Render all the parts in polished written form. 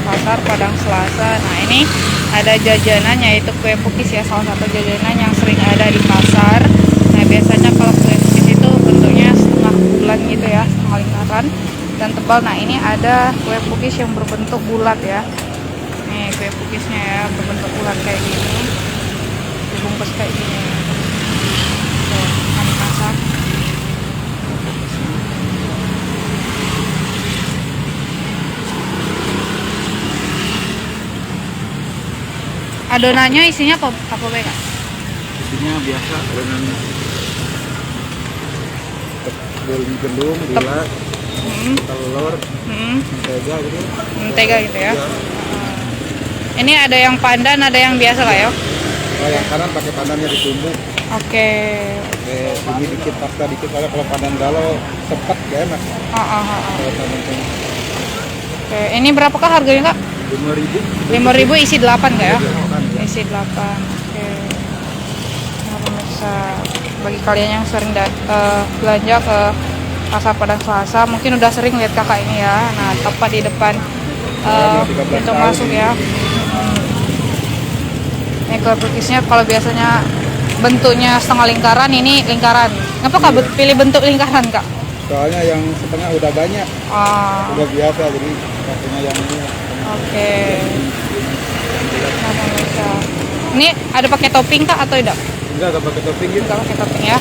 Pasar Padang Selasa. Nah, ini ada jajanan yaitu kue pukis ya, salah satu jajanan yang sering ada di pasar. Nah, biasanya kalau kue pukis itu bentuknya setengah bulan gitu ya, setengah lingkaran dan tebal. Nah, ini ada kue pukis yang berbentuk bulat ya. Nih kue pukisnya ya, berbentuk bulat kayak gini, dibungkus kayak gini. Tuh, kami masak. Adonannya isinya apa Kak? Isinya biasa adonan gandum, gula, telur, mentega gitu. Mentega gitu ya. Ini ada yang pandan, ada yang biasa Kak ya? Oh, yang kanan pakai pandannya ditumbuk. Oke. Ini dikit pasta dikit, soalnya kalau pandan galau sepet gak enak. Oke, ini berapakah harganya Kak? 5.000. 5.000 isi 8 Kak ya? Ya. Isi 8. Oke. Nah, pemirsa, bagi kalian yang sering belanja ke Pasar Padang Selasa, mungkin udah sering lihat kakak ini ya. Nah, tepat di depan pintu masuk ya. Ini kue pukisnya kalau biasanya bentuknya setengah lingkaran, ini lingkaran. Kenapa Kak pilih bentuk lingkaran Kak? Soalnya yang setengah udah banyak, udah biasa, jadi pakainya yang ini. Oke. Nah, pemirsa, ini ada pakai topping Kak atau tidak? Enggak pakai topping gitu. Enggak pakai topping ya?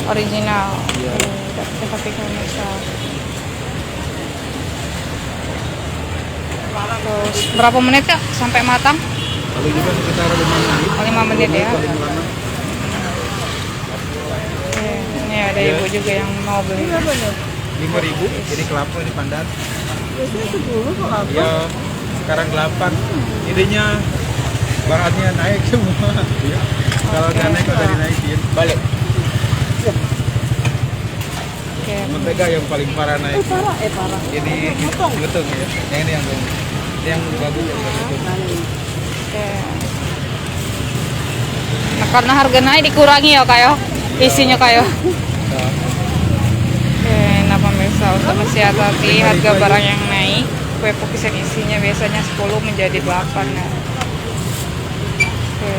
Original. Iya. Tidak pakai topping pemirsa. Terus berapa menit Kak sampai matang? Kalau juga sekitar 5 menit. 5 menit ya. Paling lama. Oke, ini ada ibu juga yang mau beli. 5.000, jadi kelapa ini pandan. Iya, sekarang 8. Idenya bahannya naik semua. Iya. Kalau nggak naik udah dinaikin. Balik. Oke. Mentega yang paling parah naik. Parah. Ini gutung ya. Yang ini yang bagus ya. Oke. Nah, karena harga naik dikurangi ya Kak ya? Isinya Kak ya? Oke, nah pemirsa, untuk mensiasati harga barang yang naik, kue pukis yang isinya biasanya 10 menjadi 8 ya. Oke.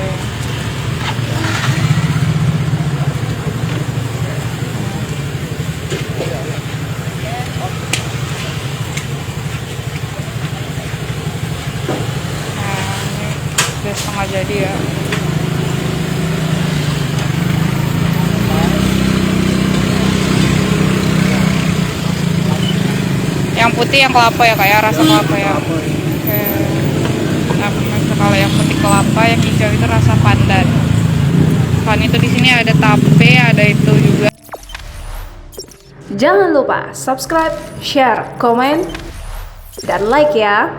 Nah, ini udah setengah jadi ya. Yang putih yang kelapa ya Kak ya, rasa kelapa ya. Oke. Nah, pemirsa, kalau yang putih kelapa, yang hijau itu rasa pandan. Selain itu di sini ada tape, ada itu juga. Jangan lupa subscribe, share, komen, dan like ya.